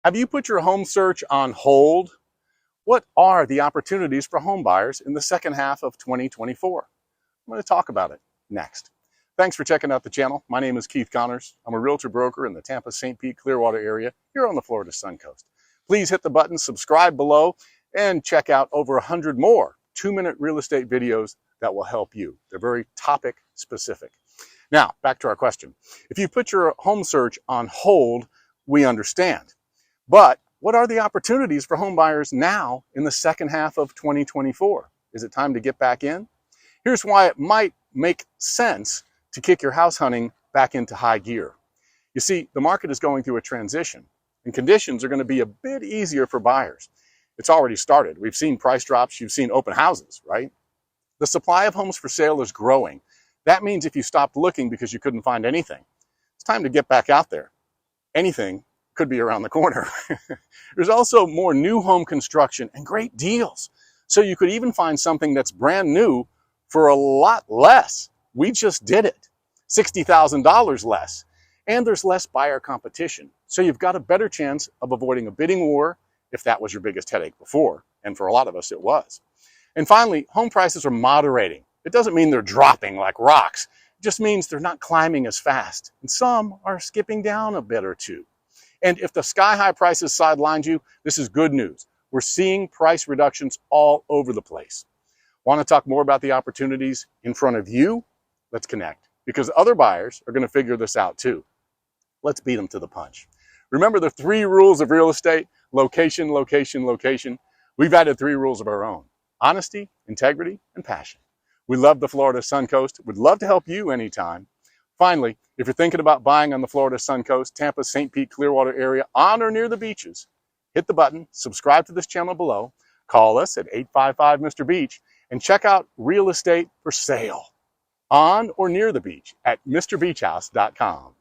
Have you put your home search on hold? What are the opportunities for home buyers in the second half of 2024? I'm going to talk about it next. Thanks for checking out the channel. My name is Keith Connors. I'm a realtor broker in the Tampa, St. Pete, Clearwater area here on the Florida Suncoast. Please hit the button, subscribe below, and check out over 100 more 2-minute real estate videos that will help you. They're very topic specific. Now, back to our question. If you put your home search on hold, we understand. But what are the opportunities for home buyers now in the second half of 2024? Is it time to get back in? Here's why it might make sense to kick your house hunting back into high gear. You see, the market is going through a transition, and conditions are going to be a bit easier for buyers. It's already started. We've seen price drops. You've seen open houses, right? The supply of homes for sale is growing. That means if you stopped looking because you couldn't find anything, it's time to get back out there. Anything could be around the corner. There's also more new home construction and great deals. So you could even find something that's brand new for a lot less. We just did it. $60,000 less. And there's less buyer competition. So you've got a better chance of avoiding a bidding war if that was your biggest headache before. And for a lot of us, it was. And finally, home prices are moderating. It doesn't mean they're dropping like rocks. It just means they're not climbing as fast. And some are skipping down a bit or two. And if the sky-high prices sidelined you, this is good news. We're seeing price reductions all over the place. Want to talk more about the opportunities in front of you? Let's connect, because other buyers are going to figure this out too. Let's beat them to the punch. Remember the 3 rules of real estate: location, location, location. We've added 3 rules of our own: honesty, integrity, and passion. We love the Florida Suncoast. We'd love to help you anytime. Finally, if you're thinking about buying on the Florida Suncoast, Tampa, St. Pete, Clearwater area, on or near the beaches, hit the button, subscribe to this channel below, call us at 855-MR-BEACH, and check out real estate for sale on or near the beach at MrBeachHouse.com.